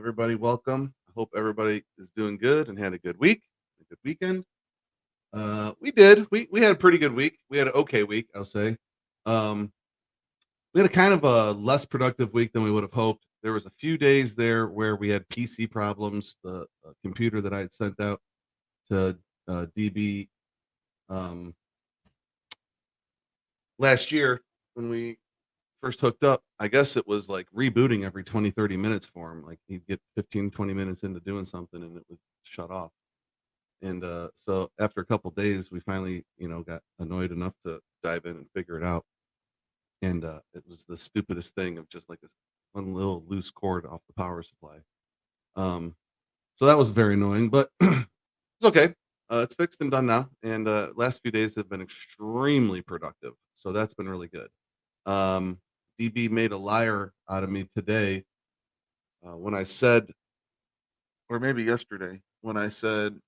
everybody. Welcome. I hope everybody is doing good and had a good week, a good weekend. We did. We had a pretty good week. We had an okay week, I'll say. Um, we had a kind of a less productive week than we would have hoped. There was a few days there where we had PC problems. The computer that I had sent out to DB um, last year when we first hooked up, I guess it was like rebooting every 20, 30 minutes for him. Like he'd get 15, 20 minutes into doing something and it would shut off. And so after a couple days, we finally, got annoyed enough to dive in and figure it out. And it was the stupidest thing of just like this one little loose cord off the power supply. Um, so that was very annoying, but it's okay. It's fixed and done now. And last few days have been extremely productive. So that's been really good. Um, DB made a liar out of me today when I said, or maybe yesterday, when I said,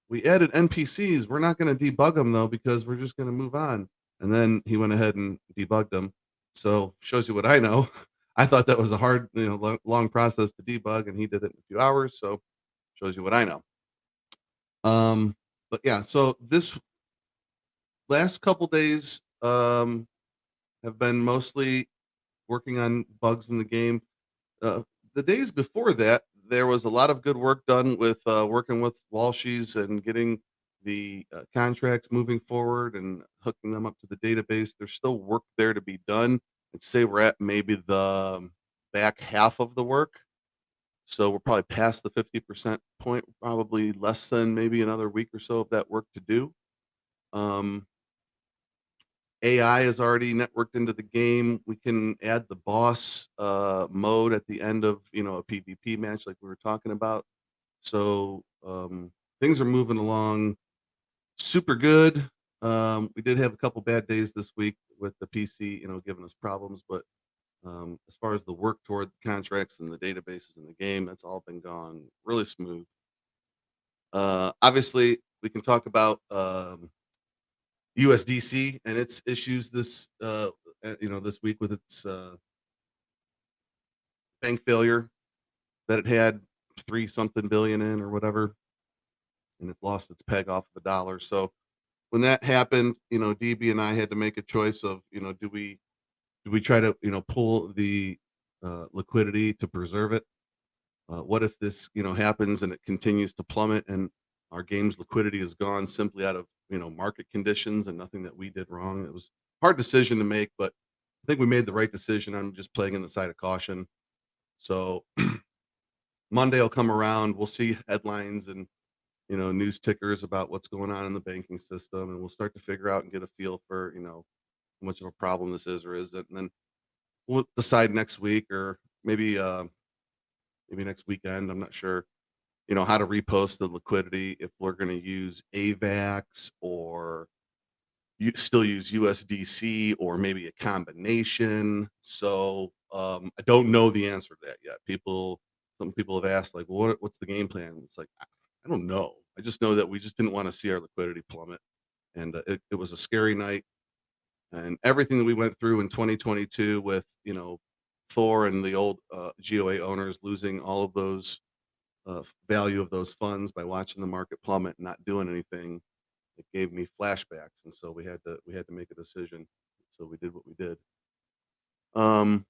we added NPCs. We're not going to debug them though, because we're just going to move on. And then he went ahead and debugged them. So shows you what I know. I thought that was a hard, long process to debug, and he did it in a few hours. So shows you what I know. But yeah, so this last couple days have been mostly working on bugs in the game. Uh, the days before that, there was a lot of good work done with working with Walshies and getting the contracts moving forward and hooking them up to the database. There's still work there to be done. I'd say we're at maybe the back half of the work. So we're probably past the 50% point, probably less than maybe another week or so of that work to do. Um, AI is already networked into the game. We can add the boss mode at the end of a PvP match, like we were talking about. So things are moving along super good. We did have a couple bad days this week with the PC, giving us problems, but as far as the work toward the contracts and the databases in the game, that's all been gone really smooth. Obviously, we can talk about USDC and its issues this week with its bank failure that it had 3 something billion in or whatever, and it's lost its peg off of a dollar. So when that happened, DB and I had to make a choice of, do we try to, pull the liquidity to preserve it? What if this, happens and it continues to plummet and our game's liquidity is gone simply out of, market conditions and nothing that we did wrong? It was a hard decision to make, but I think we made the right decision. I'm just playing in the side of caution. So Monday will come around. We'll see headlines and news tickers about what's going on in the banking system, and we'll start to figure out and get a feel for how much of a problem this is or isn't, and then we'll decide next week or maybe next weekend. I'm not sure. How to repost the liquidity if we're going to use AVAX or you still use USDC or maybe a combination. So I don't know the answer to that yet. Some people have asked like, what's the game plan? It's like I don't know. I just know that we just didn't want to see our liquidity plummet, and it was a scary night. And everything that we went through in 2022 with Thor and the old GOA owners losing all of those value of those funds by watching the market plummet and not doing anything, it gave me flashbacks, and so we had to make a decision. So we did what we did. Um,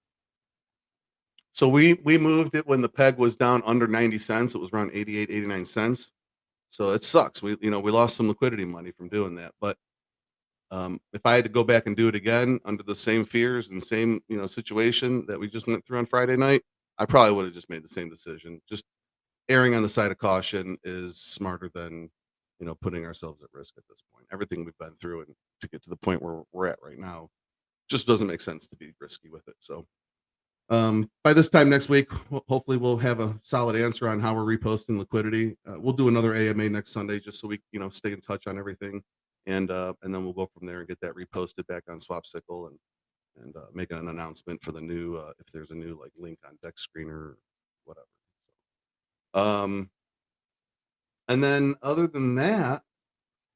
so we moved it when the peg was down under 90 cents. It was around 88, 89 cents. So it sucks. We lost some liquidity money from doing that. But if I had to go back and do it again under the same fears and same situation that we just went through on Friday night, I probably would have just made the same decision. Just erring on the side of caution is smarter than putting ourselves at risk at this point. Everything we've been through and to get to the point where we're at right now just doesn't make sense to be risky with it. So by this time next week, hopefully we'll have a solid answer on how we're reposting liquidity. We'll do another AMA next Sunday just so we stay in touch on everything, and then we'll go from there and get that reposted back on Swapsicle and make an announcement for the new if there's a new like link on Deck Screener or whatever. Um, and then other than that,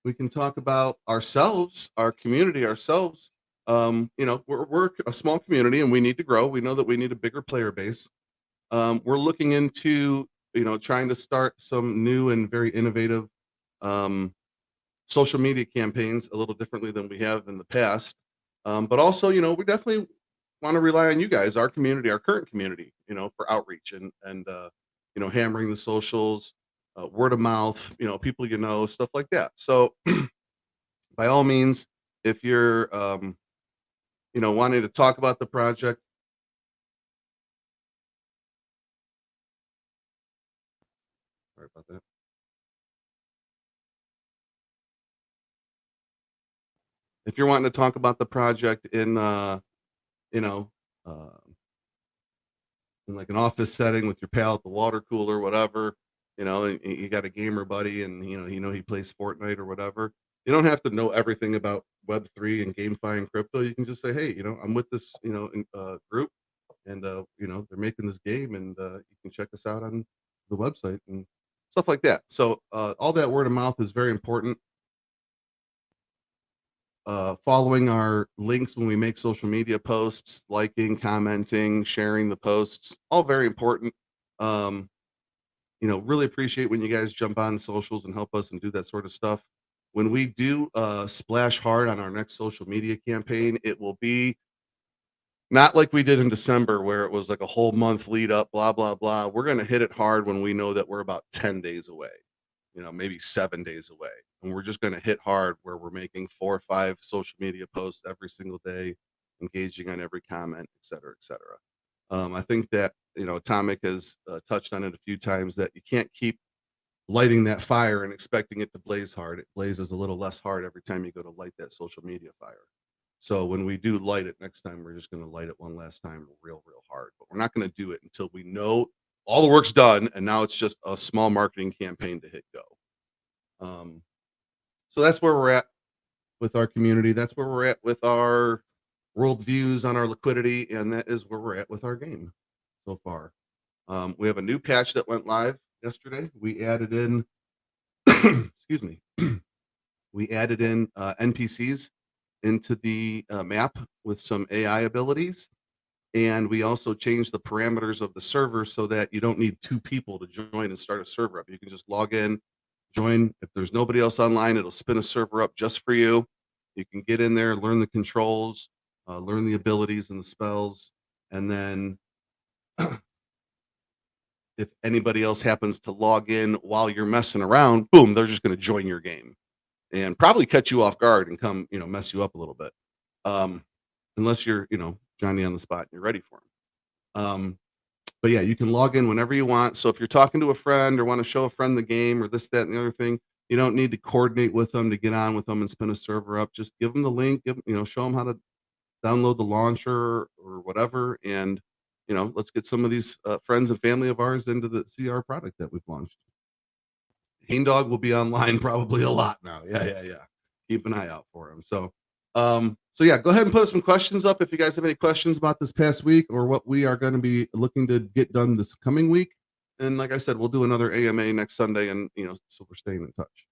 we can talk about ourselves, our community, ourselves. We're a small community and we need to grow. We know that we need a bigger player base. We're looking into, trying to start some new and very innovative um, social media campaigns a little differently than we have in the past. But also, we definitely want to rely on you guys, our community, our current community, for outreach and hammering the socials, word of mouth, people stuff like that. So by all means, if you're wanting to talk about the project, sorry about that. If you're wanting to talk about the project you know, uh, in like an office setting with your pal at the water cooler, whatever, and you got a gamer buddy and he plays Fortnite or whatever. You don't have to know everything about Web3 and GameFi and crypto. You can just say, hey, I'm with this, group and they're making this game and you can check us out on the website and stuff like that. So all that word of mouth is very important. Following our links when we make social media posts, liking, commenting, sharing the posts, all very important. Um, really appreciate when you guys jump on socials and help us and do that sort of stuff. When we do splash hard on our next social media campaign, it will be not like we did in December where it was like a whole month lead up, blah, blah, blah. We're going to hit it hard when we know that we're about 10 days away, maybe 7 days away. And we're just going to hit hard where we're making 4 or 5 social media posts every single day, engaging on every comment, et cetera, et cetera. I think that, Atomic has touched on it a few times that you can't keep lighting that fire and expecting it to blaze hard. It blazes a little less hard every time you go to light that social media fire. So when we do light it next time, we're just going to light it one last time real, real hard. But we're not going to do it until we know all the work's done. And now it's just a small marketing campaign to hit go. Um, so that's where we're at with our community. That's where we're at with our worldviews on our liquidity. And that is where we're at with our game so far. We have a new patch that went live yesterday. We added in, excuse me, we added in NPCs into the map with some AI abilities. And we also changed the parameters of the server so that you don't need 2 people to join and start a server up. You can just log in, join. If there's nobody else online, it'll spin a server up just for you. You can get in there, learn the controls, learn the abilities and the spells. And then if anybody else happens to log in while you're messing around, boom, they're just going to join your game and probably catch you off guard and come, mess you up a little bit. Um, unless you're, Johnny on the spot and you're ready for him. But yeah, you can log in whenever you want. So if you're talking to a friend or want to show a friend the game or this, that, and the other thing, you don't need to coordinate with them to get on with them and spin a server up. Just give them the link, show them how to download the launcher or whatever. And, let's get some of these friends and family of ours into the CR product that we've launched. Hang Dog will be online probably a lot now. Yeah, yeah, yeah. Keep an eye out for him. So yeah, go ahead and put some questions up if you guys have any questions about this past week or what we are going to be looking to get done this coming week. And like I said, we'll do another AMA next Sunday, and so we're staying in touch.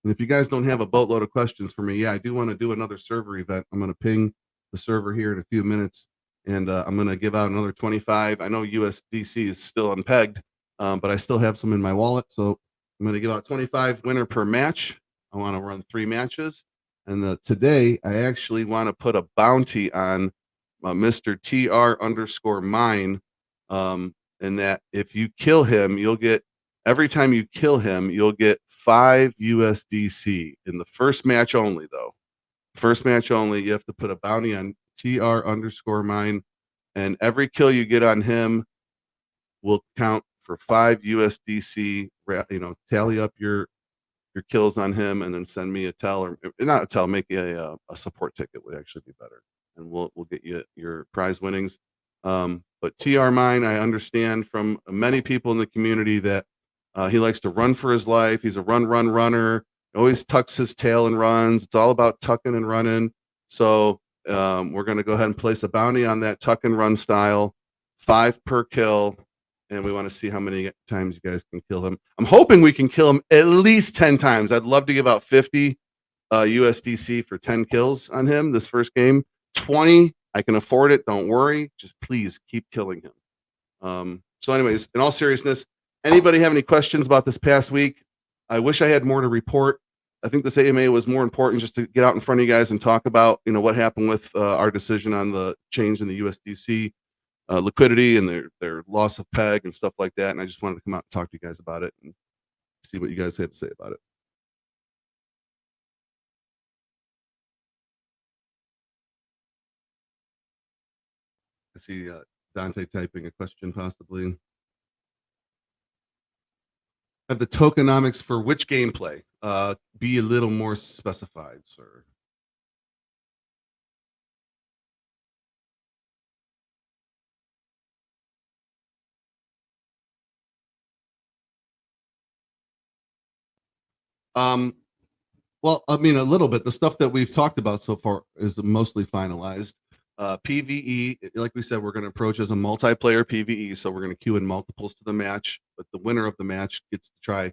And if you guys don't have a boatload of questions for me, yeah, I do want to do another server event. I'm going to ping the server here in a few minutes, and I'm going to give out another 25. I know USDC is still unpegged, but I still have some in my wallet, so I'm going to give out 25 winner per match. I want to run 3 matches, and today I actually want to put a bounty on Mr. TR_mine, and that if you kill him, you'll get every time you kill him, you'll get 5 USDC in the first match only, though. First match only, you have to put a bounty on TR_mine, and every kill you get on him will count for 5 USDC. Tally up your kills on him, and then send me a tell or not a tell. Make a support ticket would actually be better, and we'll get you your prize winnings. But TR Mine, I understand from many people in the community that he likes to run for his life. He's a runner. Always tucks his tail and runs. It's all about tucking and running. So we're going to go ahead and place a bounty on that tuck and run style, 5 per kill. And we want to see how many times you guys can kill him. I'm hoping we can kill him at least 10 times. I'd love to give out 50 USDC for 10 kills on him this first game. 20, I can afford it. Don't worry. Just please keep killing him. So anyways, in all seriousness, anybody have any questions about this past week? I wish I had more to report. I think this AMA was more important just to get out in front of you guys and talk about, what happened with our decision on the change in the USDC liquidity and their loss of peg and stuff like that. And I just wanted to come out and talk to you guys about it and see what you guys had to say about it. I see Dante typing a question possibly. Have the tokenomics for which gameplay? Be a little more specified, sir. Um, well, I mean, a little bit. The stuff that we've talked about so far is mostly finalized. PVE, like we said, we're going to approach as a multiplayer PVE, so we're going to queue in multiples to the match, but the winner of the match gets to try,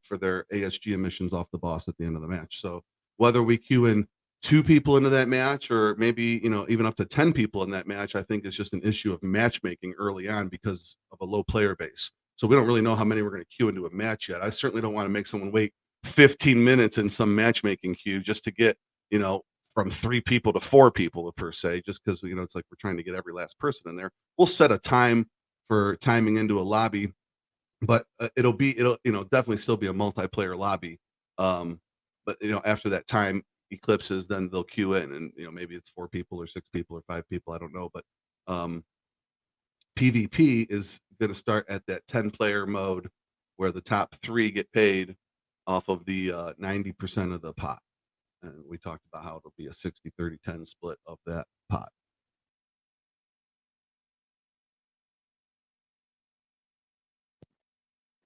for their ASG emissions off the boss at the end of the match. So whether we queue in 2 people into that match or maybe, even up to 10 people in that match, I think is just an issue of matchmaking early on because of a low player base. So we don't really know how many we're going to queue into a match yet. I certainly don't want to make someone wait 15 minutes in some matchmaking queue just to get, from 3 people to 4 people per se, just because, it's like we're trying to get every last person in there. We'll set a time for timing into a lobby, but it'll definitely still be a multiplayer lobby. But after that time eclipses, then they'll queue in, and maybe it's 4 people or 6 people or 5 people. I don't know, but PvP is going to start at that 10-player mode where the top 3 get paid off of the 90% of the pot. And we talked about how it'll be a 60-30-10 split of that pot.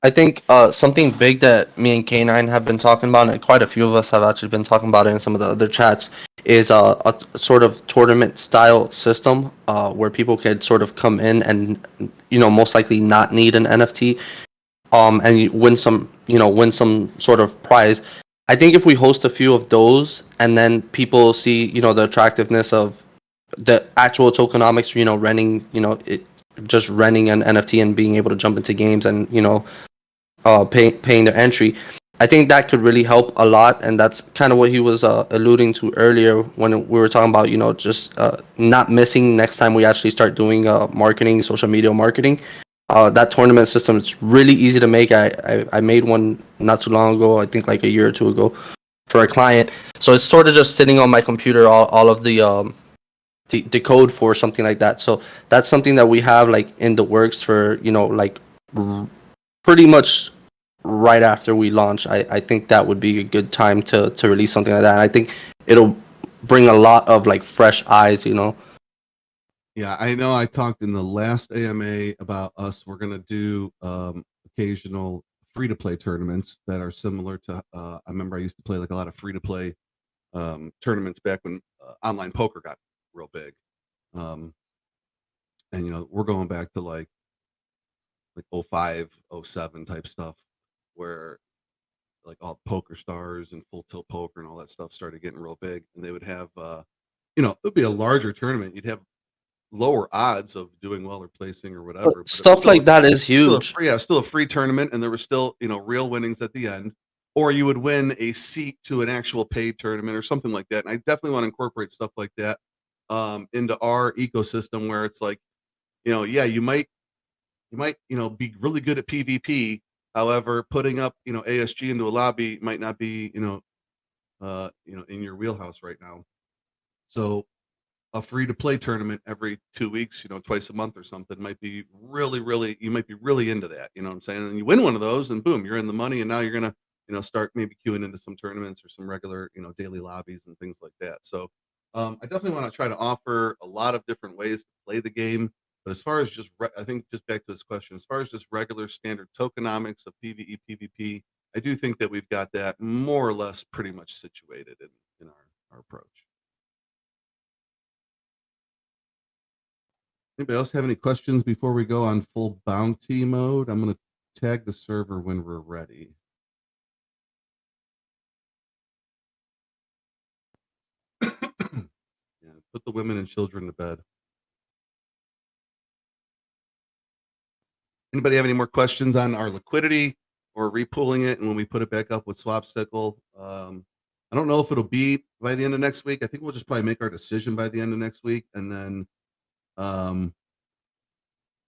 I think something big that me and K9 have been talking about, and quite a few of us have actually been talking about it in some of the other chats, is a sort of tournament style system where people could sort of come in and most likely not need an NFT and you win some sort of prize. I think if we host a few of those and then people see the attractiveness of the actual tokenomics, renting just renting an NFT and being able to jump into games and paying their entry. I think that could really help a lot, and that's kind of what he was alluding to earlier when we were talking about just not missing next time we actually start doing marketing, social media marketing. That tournament system is really easy to make. I made one not too long ago, I think like a year or two ago, for a client. So it's sort of just sitting on my computer, all of the code for something like that. So that's something that we have like in the works for like pretty much right after we launch. I think that would be a good time to release something like that. And I think it'll bring a lot of like fresh eyes. Yeah, I know I talked in the last AMA about us. We're going to do occasional free to play tournaments that are similar to, I remember I used to play like a lot of free to play tournaments back when online poker got real big. Um, and, we're going back to like 05, 07 type stuff where like all poker stars and full tilt poker and all that stuff started getting real big, and they would have it would be a larger tournament. You'd have lower odds of doing well or placing or But whatever, but it was stuff like that is still a huge. free, yeah, still a free tournament, and there was still real winnings at the end, or you would win a seat to an actual paid tournament or something like that. And I definitely want to incorporate stuff like that into our ecosystem, where it's like, yeah, you might be really good at PvP. However, putting up ASG into a lobby might not be in your wheelhouse right now. So a free to play tournament every 2 weeks, twice a month or something might be really, really, you might be really into that. You know what I'm saying? And you win one of those and boom, you're in the money. And now you're going to, start maybe queuing into some tournaments or some regular, daily lobbies and things like that. So I definitely want to try to offer a lot of different ways to play the game. But as far as just, I think just back to this question, as far as just regular standard tokenomics of PvE, PvP, I do think that we've got that more or less pretty much situated in our approach. Anybody else have any questions before we go on full bounty mode? I'm going to tag the server when we're ready. Yeah, Put the women and children to bed. Anybody have any more questions on our liquidity or repooling it and when we put it back up with Swapstickle? I don't know if it'll be by the end of next week. I think we'll just probably make our decision by the end of next week um, and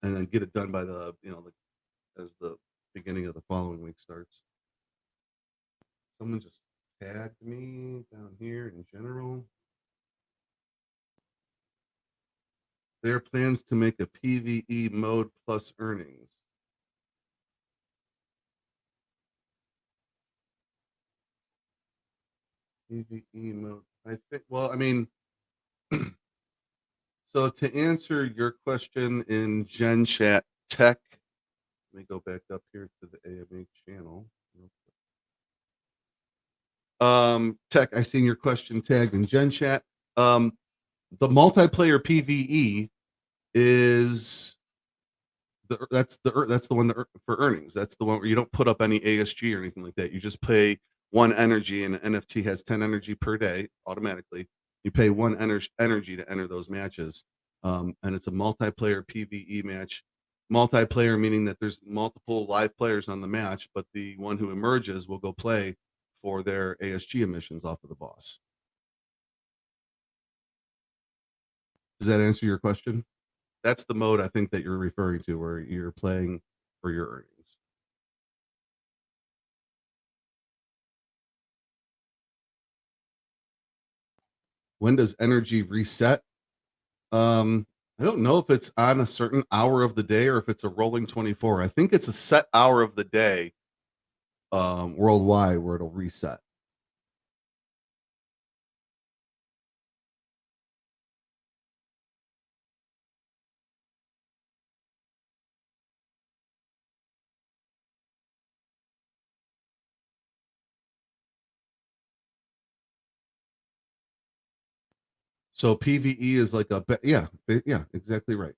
then get it done by the as the beginning of the following week starts. Someone just tagged me down here in general. There are plans to make a PvE mode plus earnings. PvE mode. I think. Well, I mean, so to answer your question in Gen Chat Tech, let me go back up here to the AMA channel. Tech, I seen your question tagged in Gen Chat. The multiplayer PvE is that's the one for earnings. That's the one where you don't put up any ASG or anything like that. You just pay one energy, and an NFT has 10 energy per day automatically. You pay one energy to enter those matches, and it's a multiplayer PVE match. Multiplayer meaning that there's multiple live players on the match, but the one who emerges will go play for their ASG emissions off of the boss. Does that answer your question? That's the mode I think that you're referring to, where you're playing for your earnings. When does energy reset? I don't know if it's on a certain hour of the day or if it's a rolling 24. I think it's a set hour of the day worldwide where it'll reset. So PVE is like yeah, exactly right.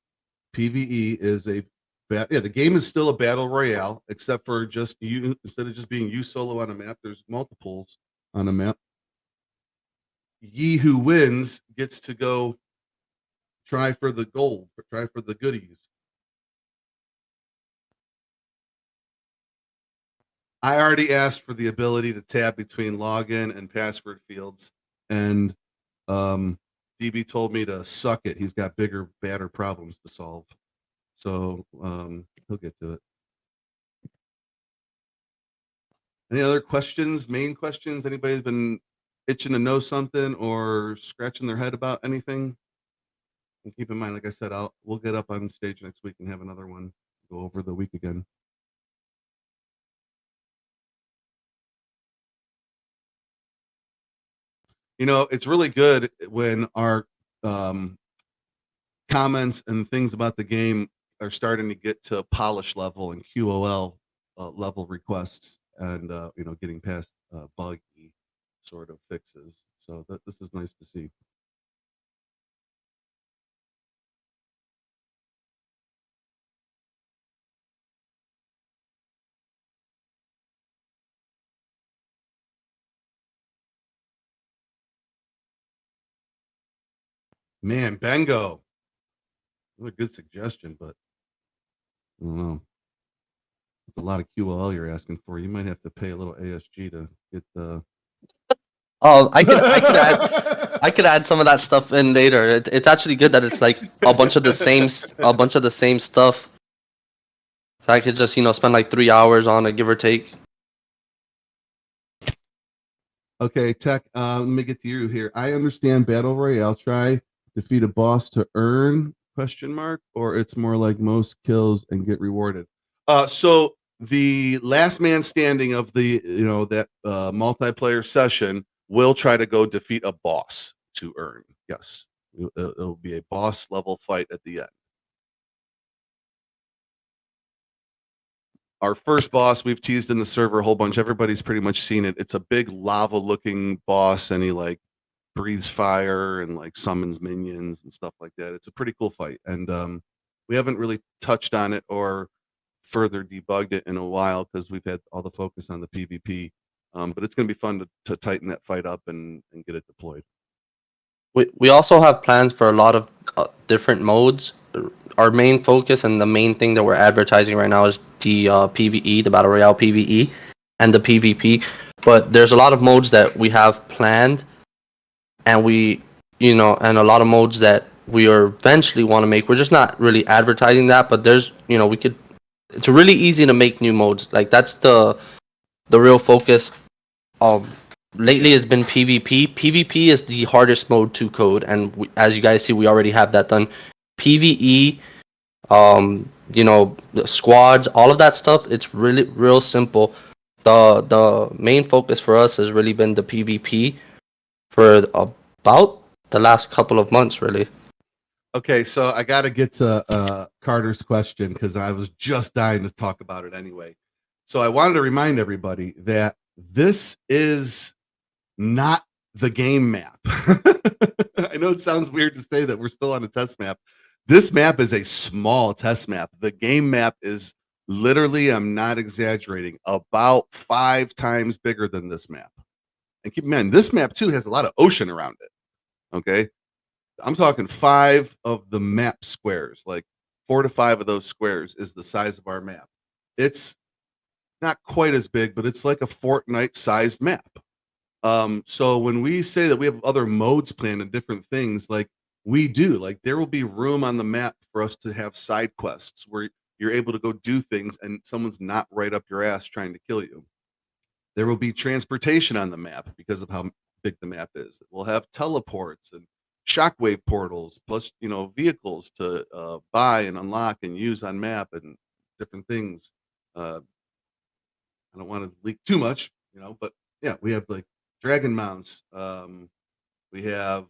PVE is the game is still a battle royale, except for just you, instead of just being you solo on a map, there's multiples on a map. Ye who wins gets to go try for the gold, try for the goodies. I already asked for the ability to tab between login and password fields, and DB told me to suck it. He's got bigger, badder problems to solve, so he'll get to it. Any other questions? Main questions? Anybody's been itching to know something or scratching their head about anything? And keep in mind, like I said, we'll get up on stage next week and have another one go over the week again. You know, it's really good when our comments and things about the game are starting to get to polish level and QOL level requests, and getting past buggy sort of fixes. So this is nice to see. Man, Bengo, what a good suggestion, but I don't know. It's a lot of QOL you're asking for. You might have to pay a little ASG to get the. Oh, I could add some of that stuff in later. It's actually good that it's like a bunch of the same stuff. So I could just spend like 3 hours on it, give or take. Okay, Tech. Let me get to you here. I understand battle royale. Try defeat a boss to earn ? Or it's more like most kills and get rewarded. So the last man standing of the that multiplayer session will try to go defeat a boss to earn. Yes, it'll be a boss level fight at the end. Our first boss, we've teased in the server a whole bunch. Everybody's pretty much seen it. It's a big lava looking boss, and he like breathes fire and like summons minions and stuff like that. It's a pretty cool fight, and we haven't really touched on it or further debugged it in a while because we've had all the focus on the PvP. But it's going to be fun to tighten that fight up and get it deployed. We also have plans for a lot of different modes. Our main focus and the main thing that we're advertising right now is the PVE, the Battle Royale PVE, and the PvP. But there's a lot of modes that we have planned, and and a lot of modes that we are eventually want to make. We're just not really advertising that, but there's, we could. It's really easy to make new modes. Like that's the real focus. Um, Lately it's been PvP. PvP is the hardest mode to code, and as you guys see, we already have that done. PvE, the squads, all of that stuff. It's really real simple. The main focus for us has really been the PvP for about the last couple of months, really. Okay, so I got to get to Carter's question because I was just dying to talk about it anyway. So I wanted to remind everybody that this is not the game map. I know it sounds weird to say that we're still on a test map. This map is a small test map. The game map is literally, I'm not exaggerating, about 5 times bigger than this map. And keep in mind, this map too has a lot of ocean around it. Okay. I'm talking 5 of the map squares, like 4 to 5 of those squares is the size of our map. It's not quite as big, but it's like a Fortnite sized map. So when we say that we have other modes planned and different things, like we do, like there will be room on the map for us to have side quests where you're able to go do things and someone's not right up your ass trying to kill you. There will be transportation on the map because of how big the map is. We'll have teleports and shockwave portals, plus vehicles to buy and unlock and use on map and different things. I don't want to leak too much, but yeah, we have like dragon mounts. We have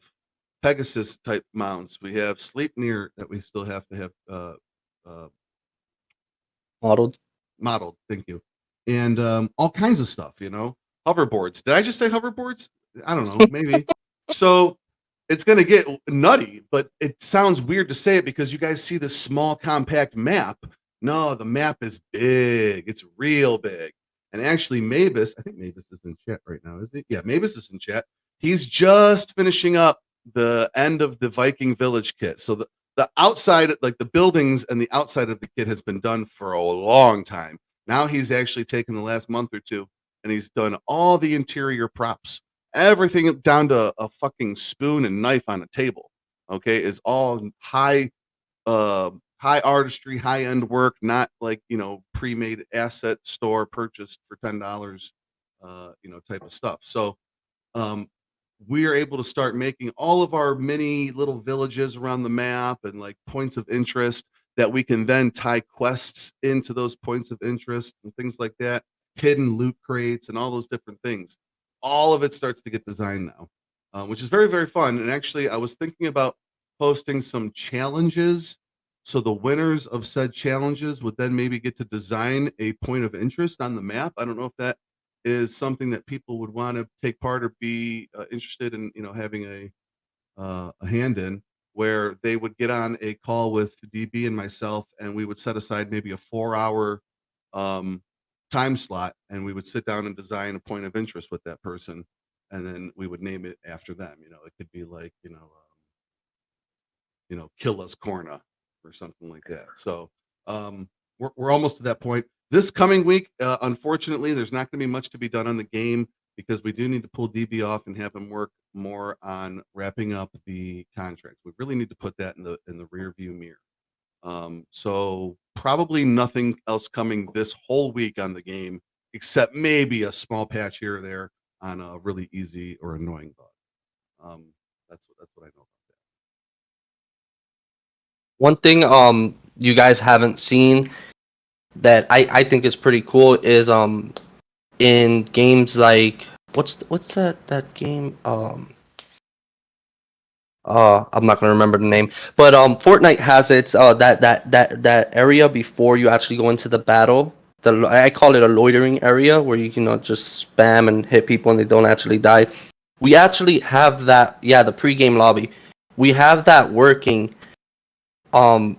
Pegasus type mounts. We have Sleipnir that we still have to have uh, Modeled. modeled. Thank you. And all kinds of stuff, hoverboards. Did I just say hoverboards? I don't know, maybe. So it's going to get nutty, but it sounds weird to say it because you guys see this small, compact map. No, the map is big. It's real big. And actually, Mavis, I think Mavis is in chat right now, isn't he? Yeah, Mavis is in chat. He's just finishing up the end of the Viking Village kit. So the outside, like the buildings and the outside of the kit has been done for a long time. Now he's actually taken the last month or two and he's done all the interior props. Everything down to a fucking spoon and knife on a table, okay, is all high artistry, high end work, not like pre-made asset store purchased for $10, type of stuff. So um, we are able to start making all of our mini little villages around the map and like points of interest that we can then tie quests into those points of interest and things like that, hidden loot crates and all those different things. All of it starts to get designed now, which is very, very fun. And actually, I was thinking about posting some challenges. So the winners of said challenges would then maybe get to design a point of interest on the map. I don't know if that is something that people would want to take part or be interested in, having a hand in, where they would get on a call with DB and myself, and we would set aside maybe a 4-hour um, time slot, and we would sit down and design a point of interest with that person, and then we would name it after them. It could be like kill us Corna or something like that. So we're almost to that point. This coming week, unfortunately, there's not going to be much to be done on the game because we do need to pull DB off and have him work more on wrapping up the contracts. We really need to put that in the rear view mirror. So probably nothing else coming this whole week on the game, except maybe a small patch here or there on a really easy or annoying bug. That's what I know. One thing you guys haven't seen that I think is pretty cool is in games like what's that game I'm not gonna remember the name, but Fortnite has its that area before you actually go into the battle. I call it a loitering area where you can just spam and hit people and they don't actually die. We actually have that, yeah, the pre-game lobby. We have that working. I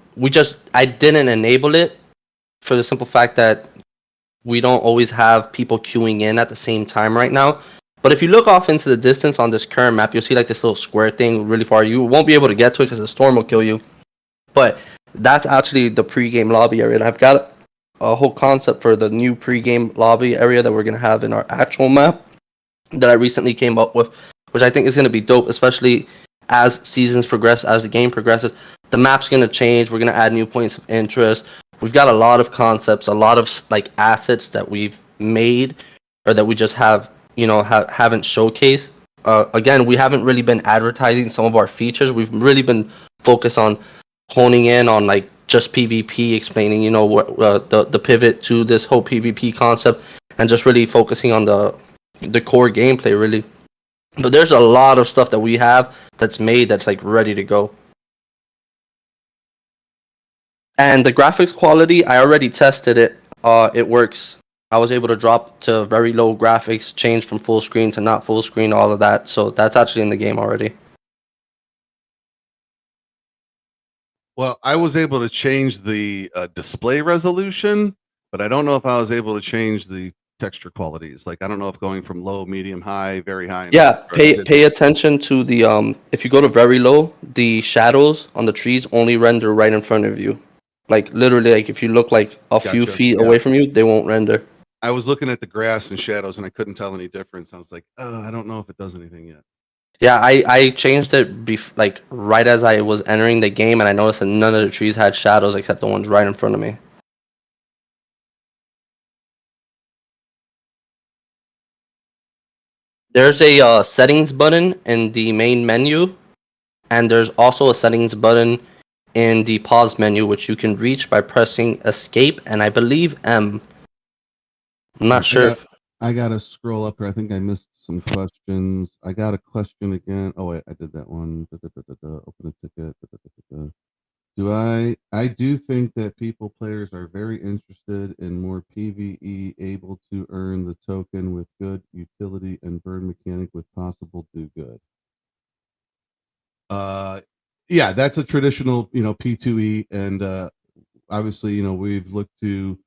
didn't enable it for the simple fact that we don't always have people queuing in at the same time right now. But if you look off into the distance on this current map, you'll see like this little square thing really far. You won't be able to get to it because the storm will kill you. But that's actually the pre-game lobby area. And I've got a whole concept for the new pre-game lobby area that we're gonna have in our actual map that I recently came up with, which I think is gonna be dope, especially as seasons progress, as the game progresses. The map's gonna change. We're gonna add new points of interest. We've got a lot of concepts, a lot of like assets that we've made or that we just have, haven't showcased. Again, we haven't really been advertising some of our features. We've really been focused on honing in on like just PvP, explaining, what the pivot to this whole PvP concept, and just really focusing on the core gameplay, really. But there's a lot of stuff that we have that's made that's like ready to go. And the graphics quality, I already tested it. It works. I was able to drop to very low graphics, change from full screen to not full screen, all of that. So that's actually in the game already. Well, I was able to change the display resolution, but I don't know if I was able to change the texture qualities. Like, I don't know if going from low, medium, high, very high, and Yeah, or if I pay attention to the if you go to very low, the shadows on the trees only render right in front of you. Like literally, like if you look like a few gotcha. feet Yeah, away from you, they won't render. I was looking at the grass and shadows, and I couldn't tell any difference. I was like, I don't know if it does anything yet. Yeah, I changed it like right as I was entering the game, and I noticed that none of the trees had shadows except the ones right in front of me. There's a settings button in the main menu, and there's also a settings button in the pause menu, which you can reach by pressing escape and I believe M. I'm All not right, sure if I gotta scroll up here. I think I missed some questions. I got a question again. Oh wait, I did that one. Open a ticket. I do think that players are very interested in more PvE, able to earn the token with good utility and burn mechanic with possible do good. Uh, yeah, that's a traditional, P2E, and obviously, we've looked to,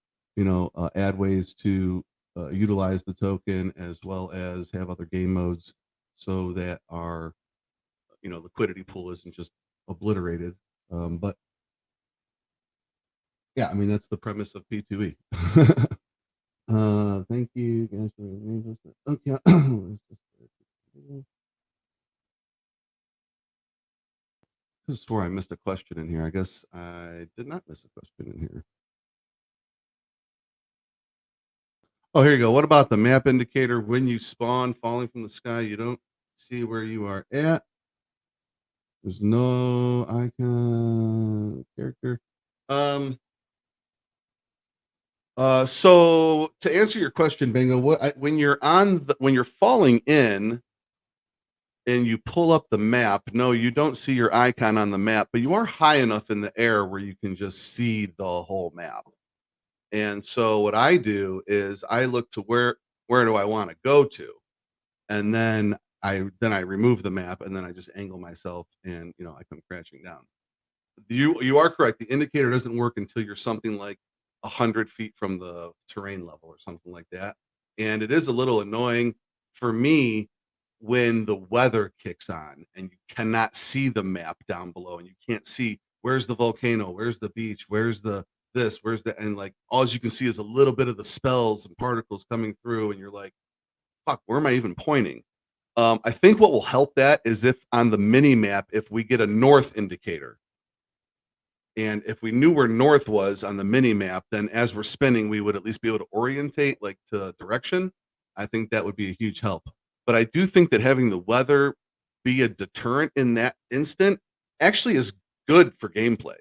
add ways to utilize the token as well as have other game modes so that our, liquidity pool isn't just obliterated. But yeah, I mean, that's the premise of P2E. Thank you guys for okay. I swore I missed a question in here. I guess I did not miss a question in here. Oh, here you go. What about the map indicator? When you spawn falling from the sky, you don't see where you are at. There's no icon character. Um. So to answer your question, Bingo, when you're when you're falling in and you pull up the map, no, you don't see your icon on the map, but you are high enough in the air where you can just see the whole map. And so what I do is I look to where do I want to go to, and then I remove the map, and then I just angle myself, and I come crashing down. You are correct. The indicator doesn't work until you're something like 100 feet from the terrain level or something like that, and it is a little annoying for me when the weather kicks on and you cannot see the map down below, and you can't see where's the volcano, where's the beach, where's the this, where's the, and like all you can see is a little bit of the spells and particles coming through, and you're like, fuck, where am I even pointing? I think what will help that is if on the mini map, if we get a north indicator, and if we knew where north was on the mini map, then as we're spinning, we would at least be able to orientate like to direction. I think that would be a huge help. But I do think that having the weather be a deterrent in that instant actually is good for gameplay.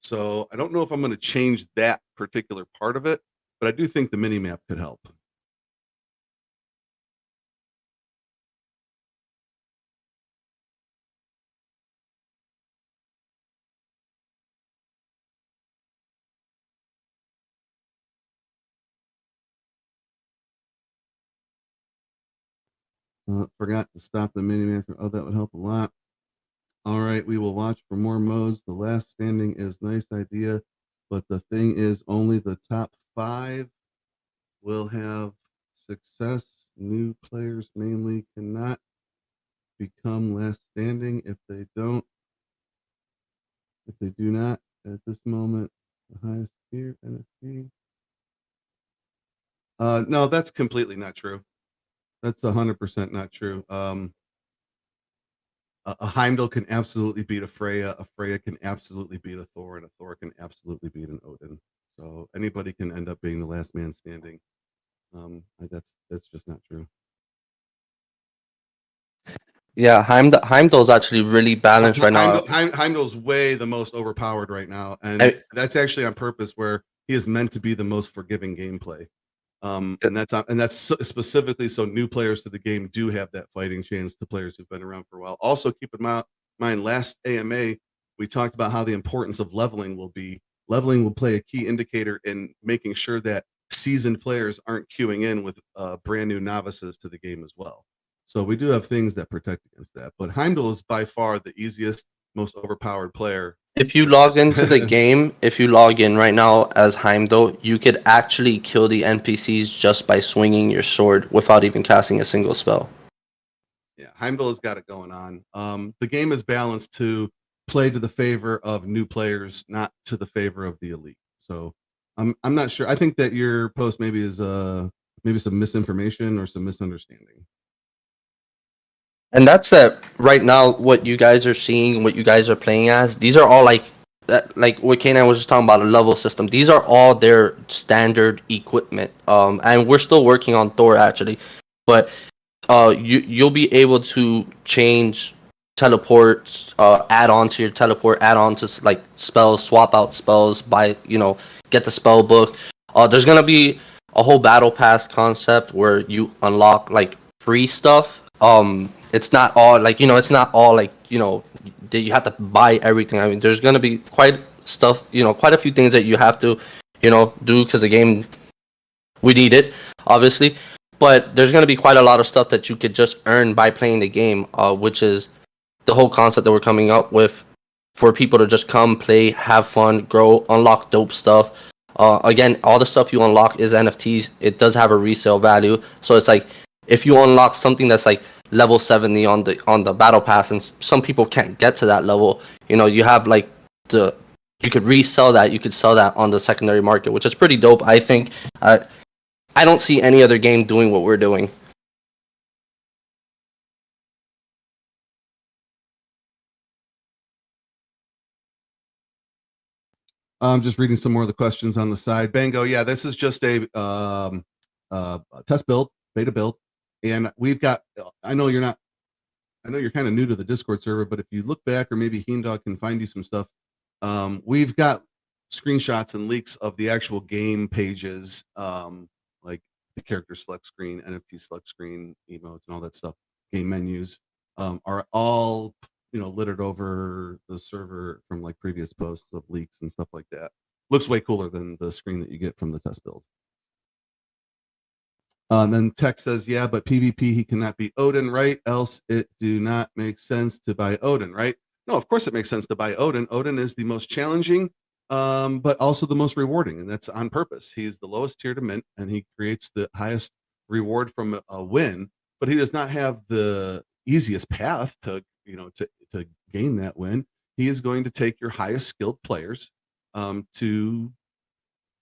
So I don't know if I'm going to change that particular part of it, but I do think the mini map could help. Forgot to stop the mini map. Oh, that would help a lot. All right, we will watch for more modes. The last standing is nice idea, but the thing is only the top 5 will have success. New players mainly cannot become last standing if they do not at this moment the highest tier NFT. No, that's completely not true. That's 100% not true. A Heimdall can absolutely beat a Freya. A Freya can absolutely beat a Thor, and a Thor can absolutely beat an Odin. So anybody can end up being the last man standing. That's just not true. Yeah, Heimdall's actually really balanced right now. Heimdall's way the most overpowered right now, and I, that's actually on purpose, where he is meant to be the most forgiving gameplay. And that's specifically so new players to the game do have that fighting chance to players who've been around for a while. Also, keep in mind, last AMA we talked about how the importance of leveling will be. Leveling will play a key indicator in making sure that seasoned players aren't queuing in with brand new novices to the game as well. So we do have things that protect against that. But Heimdall is by far the easiest, most overpowered player. if you log into the game, if you log in right now as Heimdall, you could actually kill the NPCs just by swinging your sword without even casting a single spell. Yeah, Heimdall has got it going on. The game is balanced to play to the favor of new players, not to the favor of the elite. So I'm not sure. I think that your post maybe is maybe some misinformation or some misunderstanding. And that's that right now what you guys are seeing, what you guys are playing as, these are all like that, like what Kanan was just talking about, a level system. These are all their standard equipment. And we're still working on Thor actually. But you'll be able to change teleport, add on to your teleport, add on to like spells, swap out spells, by get the spell book. There's gonna be a whole battle pass concept where you unlock like free stuff. It's not all like it's not all like that you have to buy everything. I mean, there's gonna be quite stuff, quite a few things that you have to do because the game, we need it, obviously. But there's going to be quite a lot of stuff that you could just earn by playing the game, which is the whole concept that we're coming up with for people to just come, play, have fun, grow, unlock dope stuff. Again, all the stuff you unlock is NFTs. It does have a resale value. So it's like if you unlock something that's like level 70 on the battle pass, and some people can't get to that level, you have like the you could resell that. You could sell that on the secondary market, which is pretty dope, I think. I don't see any other game doing what we're doing. I'm just reading some more of the questions on the side. Bango, yeah, this is just a test build, beta build, and we've got. I know you're not. I know you're kind of new to the Discord server, but if you look back, or maybe Heendog can find you some stuff. We've got screenshots and leaks of the actual game pages, like the character select screen, NFT select screen, emotes, and all that stuff. Game menus are all littered over the server from like previous posts of leaks and stuff like that. Looks way cooler than the screen that you get from the test build. And then Tech says, yeah, but PvP he cannot beat Odin, right? Else it do not make sense to buy Odin, right? No, of course it makes sense to buy Odin. Odin is the most challenging, but also the most rewarding, and that's on purpose. He's the lowest tier to mint, and he creates the highest reward from a win. But he does not have the easiest path to gain that win. He is going to take your highest skilled players to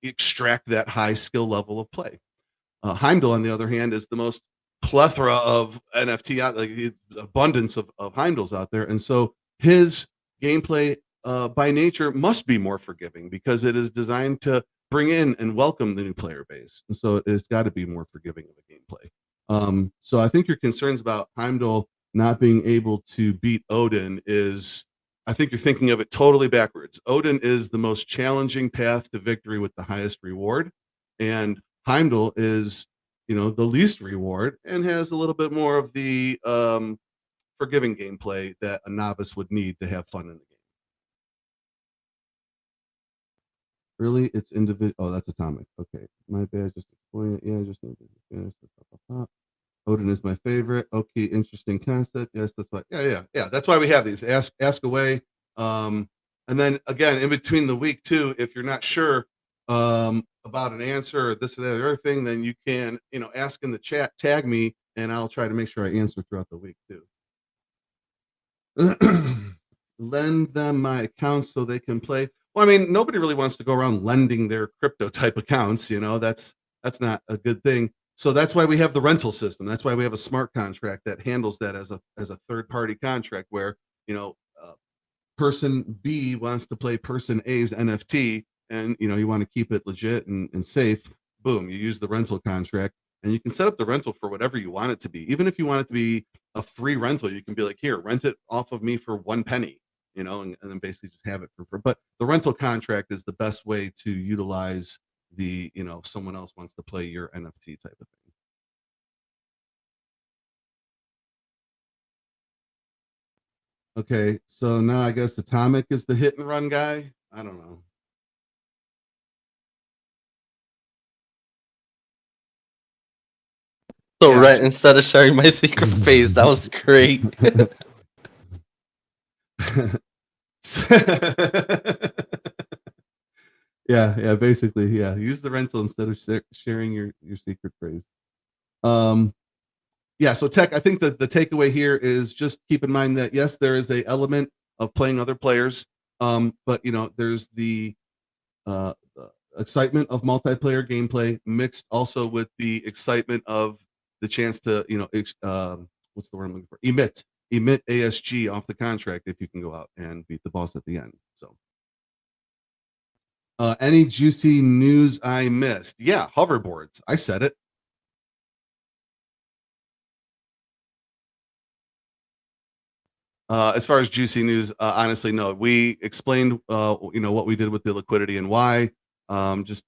extract that high skill level of play. Heimdall, on the other hand, is the most plethora of NFT out, like abundance of Heimdalls out there, and so his gameplay by nature must be more forgiving because it is designed to bring in and welcome the new player base, and so it's got to be more forgiving of a gameplay. So I think your concerns about Heimdall not being able to beat Odin is, I think you're thinking of it totally backwards. Odin is the most challenging path to victory with the highest reward, and Heimdall is, the least reward and has a little bit more of the forgiving gameplay that a novice would need to have fun in the game. Really, it's individual. Oh, that's Atomic. Okay, my bad. Just explain it. Yeah, just need to finish. Odin is my favorite. Okay, interesting concept. Yes, that's why. Yeah. That's why we have these. Ask away. And then again, in between the week too, if you're not sure, about an answer or this or that or the other thing, then you can, ask in the chat, tag me, and I'll try to make sure I answer throughout the week too. Lend them my accounts so they can play. Well, I mean, nobody really wants to go around lending their crypto type accounts. That's not a good thing. So that's why we have the rental system. That's why we have a smart contract that handles that as a third party contract where you know person B wants to play person A's NFT, and you want to keep it legit and safe. Boom, you use the rental contract, and you can set up the rental for whatever you want it to be. Even if you want it to be a free rental, you can be like, here, rent it off of me for 1 penny, and then basically just have it for. But the rental contract is the best way to utilize the, someone else wants to play your NFT type of thing. Okay, so now I guess Atomic is the hit and run guy. I don't know. So Yeah. right, instead of sharing my secret phrase, that was great. Yeah, basically, yeah. Use the rental instead of sharing your secret phrase. Yeah. So tech, I think that the takeaway here is just keep in mind that yes, there is a element of playing other players, but there's the excitement of multiplayer gameplay mixed also with the excitement of the chance to what's the word I'm looking for, emit ASG off the contract if you can go out and beat the boss at the end. So any juicy news I missed? Yeah, hoverboards, I said it. As far as juicy news, honestly, no. We explained, what we did with the liquidity and why. Just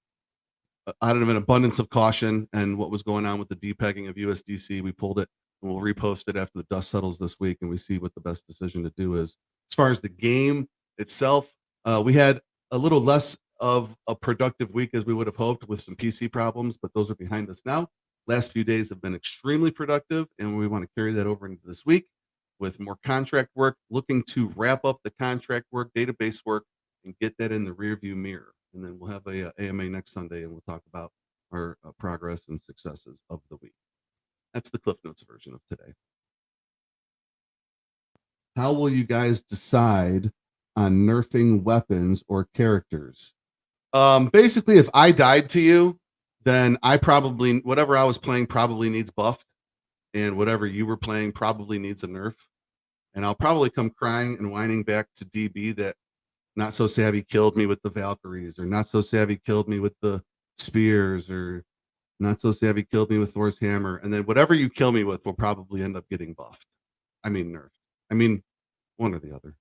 out of an abundance of caution and what was going on with the depegging of USDC, we pulled it and we'll repost it after the dust settles this week and we see what the best decision to do is. As far as the game itself, we had a little less of a productive week as we would have hoped with some PC problems, but those are behind us now. Last few days have been extremely productive, and we want to carry that over into this week with more contract work, looking to wrap up the contract work, database work, and get that in the rearview mirror. And then we'll have a AMA next Sunday, and we'll talk about our progress and successes of the week. That's the Cliff Notes version of today. How will you guys decide on nerfing weapons or characters? Basically, if I died to you, then I probably, whatever I was playing probably needs buffed, and whatever you were playing probably needs a nerf. And I'll probably come crying and whining back to DB that Not So Savvy killed me with the Valkyries, or Not So Savvy killed me with the spears, or Not So Savvy killed me with Thor's hammer. And then whatever you kill me with will probably end up getting buffed. I mean, nerfed. I mean, one or the other.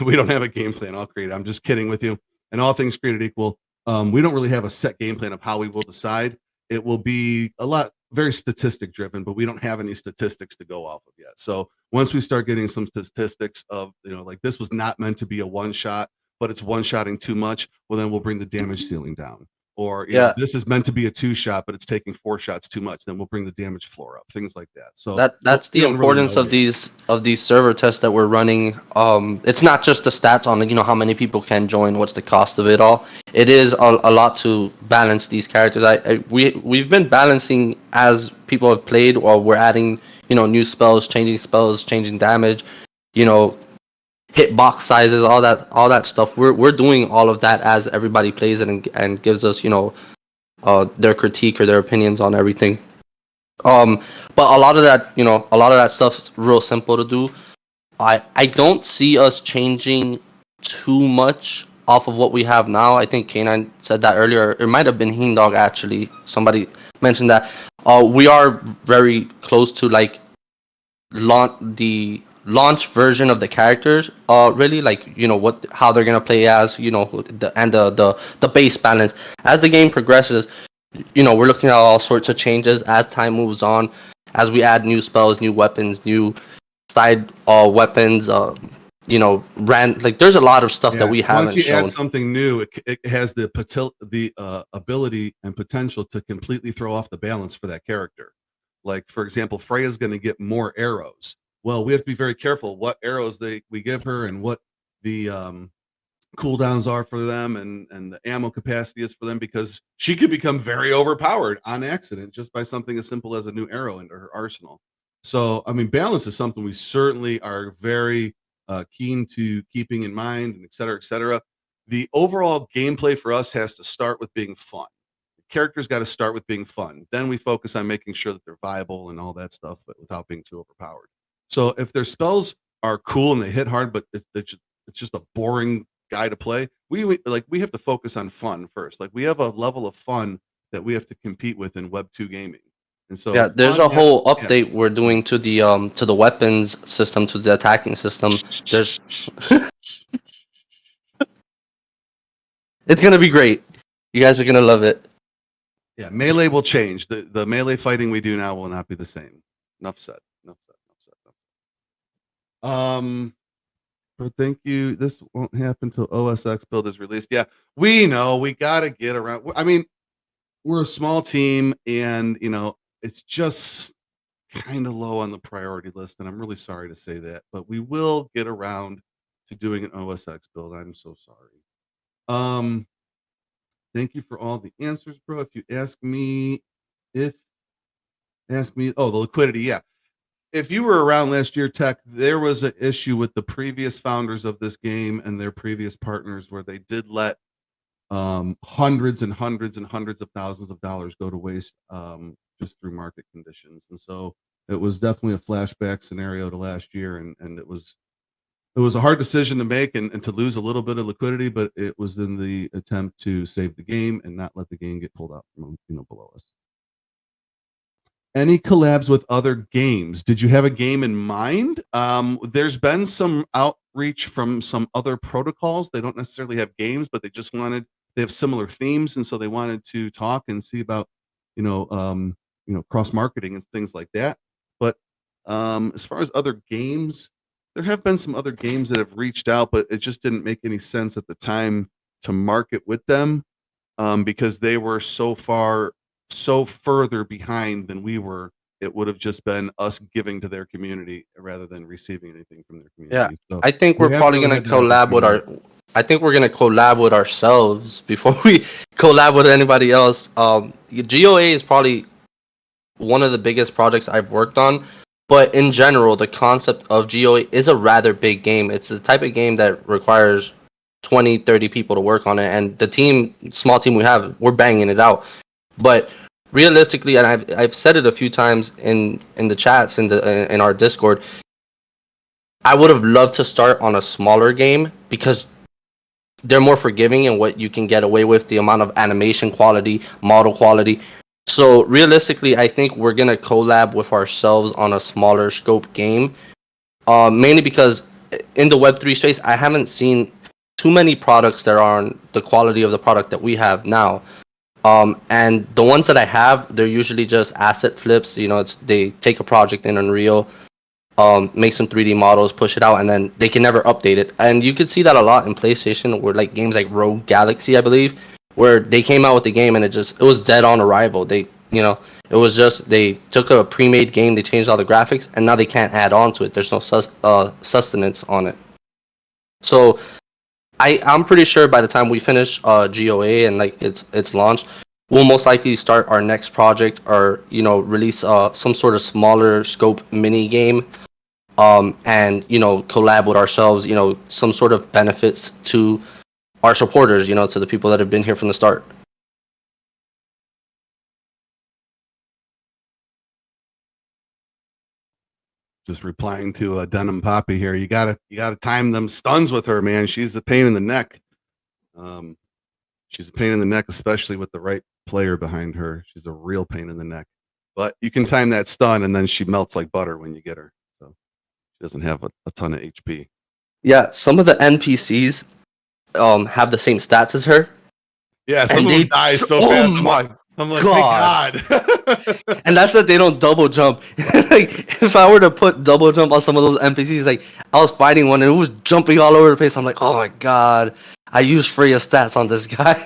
We don't have a game plan all created. I'm just kidding with you. And all things created equal, we don't really have a set game plan of how we will decide. It will be a lot very statistic driven, but we don't have any statistics to go off of yet. So once we start getting some statistics of, like this was not meant to be a one shot, but it's one shotting too much, well, then we'll bring the damage ceiling down. Or, Yeah, this is meant to be a 2 shot, but it's taking 4 shots too much. Then we'll bring the damage floor up, things like that. So that's we the don't really importance know of yet. these server tests that we're running. It's not just the stats on how many people can join, what's the cost of it all. It is a lot to balance these characters. We've been balancing as people have played, or we're adding new spells, changing damage, you know hit box sizes, all that stuff. We're doing all of that as everybody plays it and gives us their critique or their opinions on everything. Um, but a lot of that stuff's real simple to do. I don't see us changing too much off of what we have now. I think K9 said that earlier. It might have been Dog actually. Somebody mentioned that. We are very close to like the launch version of the characters. Really, like what how they're gonna play as the base balance as the game progresses. We're looking at all sorts of changes as time moves on, as we add new spells, new weapons, new side weapons. Like there's a lot of stuff that Yeah, we once haven't you add shown. something new, it has the ability and potential to completely throw off the balance for that character. Like for example, Freya's going to get more arrows. Well, we have to be very careful what arrows we give her and what the cooldowns are for them and the ammo capacity is for them, because she could become very overpowered on accident just by something as simple as a new arrow into her arsenal. So, I mean, balance is something we certainly are very keen to keeping in mind, and et cetera, et cetera. The overall gameplay for us has to start with being fun. The characters got to start with being fun. Then we focus on making sure that they're viable and all that stuff, but without being too overpowered. So if their spells are cool and they hit hard, but it's just a boring guy to play, we have to focus on fun first. Like, we have a level of fun that we have to compete with in Web 2 gaming. And so Yeah, there's fun a has whole yeah. update we're Go ahead. doing to the weapons system, to the attacking system. There's It's gonna be great. You guys are gonna love it. Yeah, melee will change. The melee fighting we do now will not be the same. Enough said. Enough said. Enough said. Enough said. But thank you. This won't happen until OSX build is released. Yeah, we know we got to get around. I mean, we're a small team, and it's just kind of low on the priority list, and I'm really sorry to say that, but we will get around to doing an OSX build. I'm so sorry. Um, Thank you for all the answers, bro. If you ask me, oh, the liquidity, yeah. If you were around last year, Tech, there was an issue with the previous founders of this game and their previous partners where they did let hundreds and hundreds and hundreds of thousands of dollars go to waste just through market conditions. And so it was definitely a flashback scenario to last year, and it was a hard decision to make, and to lose a little bit of liquidity, but it was in the attempt to save the game and not let the game get pulled out from below us. Any collabs with other games? Did you have a game in mind? There's been some outreach from some other protocols. They don't necessarily have games, but they have similar themes, and so they wanted to talk and see about, cross marketing and things like that. But as far as other games, there have been some other games that have reached out, but it just didn't make any sense at the time to market with them, because they were so further behind than we were. It would have just been us giving to their community rather than receiving anything from their Yeah, community. So I think we we're haven't probably really gonna had that collab with opportunity. our. I think we're gonna collab with ourselves before we collab with anybody else. GOA is probably one of the biggest projects I've worked on, but in general, the concept of GOA is a rather big game. It's the type of game that requires 20, 30 people to work on it, and the small team we have, we're banging it out. But realistically, and I've said it a few times in the chats in our Discord, I would have loved to start on a smaller game because they're more forgiving in what you can get away with, the amount of animation quality, model quality. So realistically, I think we're gonna collab with ourselves on a smaller scope game, mainly because in the Web3 space, I haven't seen too many products that are on the quality of the product that we have now. And the ones that I have, they're usually just asset flips. They take a project in Unreal, make some 3D models, push it out, and then they can never update it. And you could see that a lot in PlayStation, where like games like Rogue Galaxy, I believe, where they came out with the game and it was dead on arrival. It was just they took a pre-made game, they changed all the graphics, and now they can't add on to it. There's no sustenance on it. So I'm pretty sure by the time we finish GOA and like it's launched, we'll most likely start our next project, or release some sort of smaller scope mini game, and collab with ourselves, some sort of benefits to our supporters, to the people that have been here from the start. Just replying to Denim Poppy here. You gotta time them stuns with her, man. She's a pain in the neck. Um, she's a pain in the neck, especially with the right player behind her. She's a real pain in the neck. But you can time that stun, and then she melts like butter when you get her. So she doesn't have a ton of HP. Yeah, some of the NPCs have the same stats as her, Yeah, some and of them die so oh fast. my I'm like, thank god. God. And that's that they don't double jump. Like if I were to put double jump on some of those NPCs, like I was fighting one and it was jumping all over the place. I'm like, oh my god, I used Freya stats on this guy.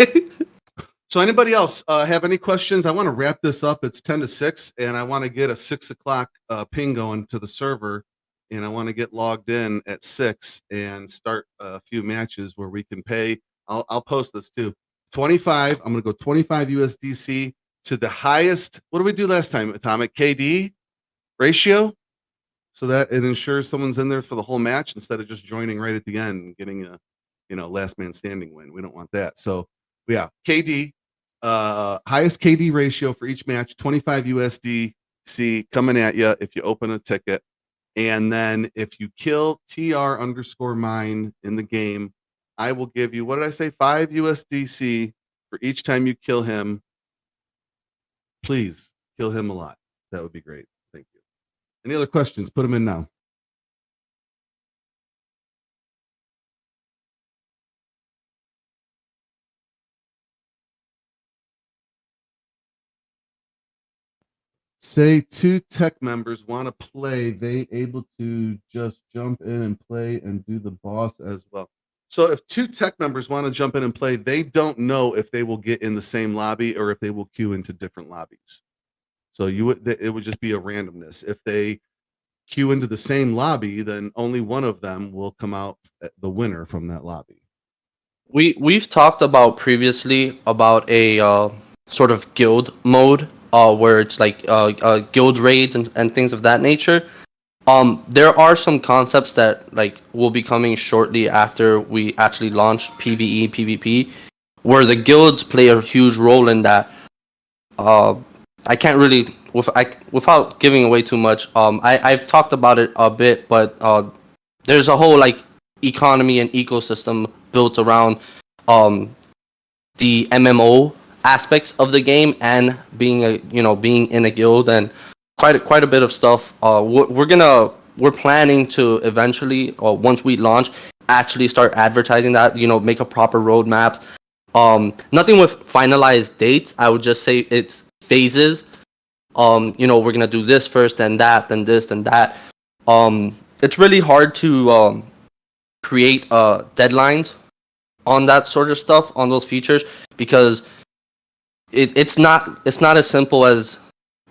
So anybody else have any questions? I want to wrap this up. It's 10 to 6, and I want to get a 6 o'clock ping going to the server. and I want to get logged in at 6 and start a few matches where we can pay. I'll post this too. 25. I'm gonna go 25 USDC to the highest. What did we do last time, Atomic? KD ratio, so that it ensures someone's in there for the whole match instead of just joining right at the end and getting a, last man standing win. We don't want that. So yeah, KD, highest KD ratio for each match, 25 USDC coming at you if you open a ticket. And then if you kill TR_mine in the game, I will give you, what did I say? 5 USDC for each time you kill him. Please kill him a lot. That would be great. Thank you. Any other questions? Put them in now. Say 2 tech members want to play, they able to just jump in and play and do the boss as well. So if 2 tech members want to jump in and play, they don't know if they will get in the same lobby or if they will queue into different lobbies. So it would just be a randomness. If they queue into the same lobby, then only one of them will come out the winner from that lobby. We've talked about previously about a sort of guild mode, where it's like guild raids and things of that nature. There are some concepts that like will be coming shortly after we actually launch PvE PvP, where the guilds play a huge role in that. Uh, I can't really without giving away too much. I've talked about it a bit, but there's a whole like economy and ecosystem built around um the MMO aspects of the game and being in a guild and quite a bit of stuff. We're planning to eventually, or once we launch, actually start advertising that. Make a proper roadmap. Nothing with finalized dates. I would just say it's phases. We're gonna do this first, then that, then this, then that. It's really hard to create deadlines on that sort of stuff, on those features, because it's not as simple as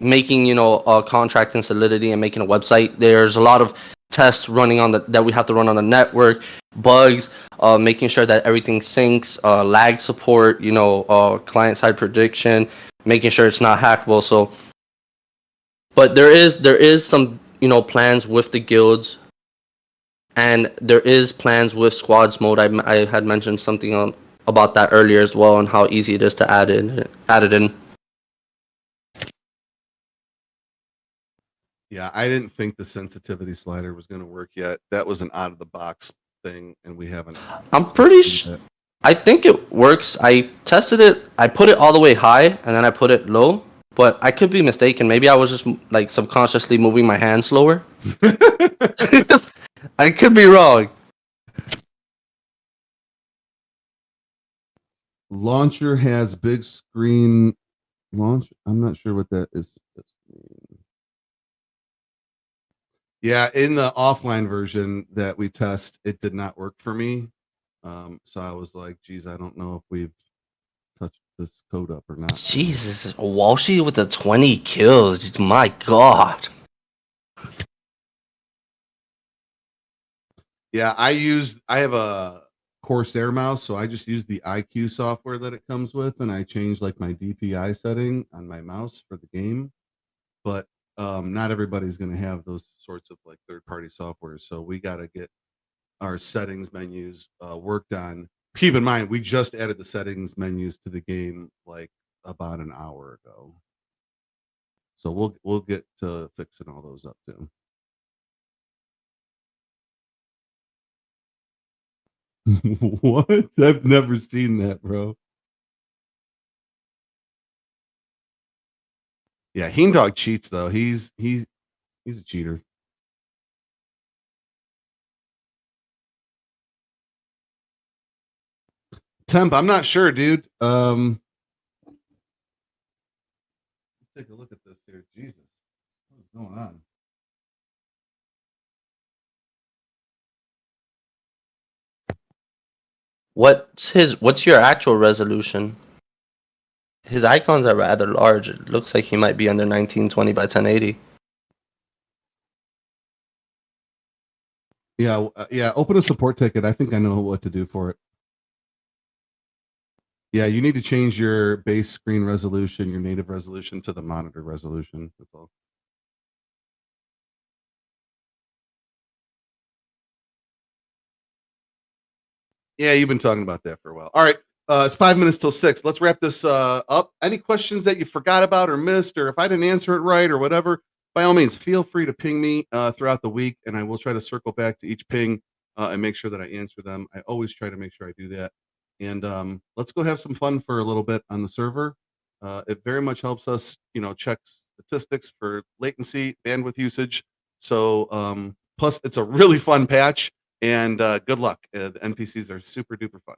making a contract in Solidity and making a website. There's a lot of tests running on that we have to run on the network, bugs, making sure that everything syncs, lag support, client side prediction, making sure it's not hackable. So, but there is some plans with the guilds, and there is plans with squads mode. I had mentioned something about that earlier as well, and how easy it is to add it in. Yeah, I didn't think the sensitivity slider was going to work yet. That was an out of the box thing, and we haven't. I'm I think it works. I tested it. I put it all the way high, and then I put it low. But I could be mistaken. Maybe I was just like subconsciously moving my hand slower. I could be wrong. Launcher has big screen launch. I'm not sure what that is. Yeah, in the offline version that we test, it did not work for me. So I was like, geez, I don't know if we've touched this code up or not. Jesus, Walshy with the 20 kills. My God. Yeah, I have a Corsair mouse, so I just use the IQ software that it comes with, and I change like my DPI setting on my mouse for the game. But not everybody's going to have those sorts of like third party software, so we got to get our settings menus worked on. Keep in mind, we just added the settings menus to the game like about an hour ago, so we'll get to fixing all those up too. What? I've never seen that, bro. Yeah, Heen Dog cheats though. He's a cheater. Temp, I'm not sure, dude. Take a look at this here. Jesus, what is going on? What's your actual resolution? His icons are rather large. It looks like he might be under 1920 by 1080. Yeah, yeah. Open a support ticket. I think I know what to do for it. Yeah, you need to change your base screen resolution, your native resolution to the monitor resolution. That's all. Yeah, you've been talking about that for a while. All right. It's 5 minutes till 6. Let's wrap this up. Any questions that you forgot about or missed, or if I didn't answer it right or whatever, by all means, feel free to ping me throughout the week, and I will try to circle back to each ping and make sure that I answer them. I always try to make sure I do that. And let's go have some fun for a little bit on the server. It very much helps us, check statistics for latency, bandwidth usage. So, plus, it's a really fun patch and good luck. The NPCs are super duper fun.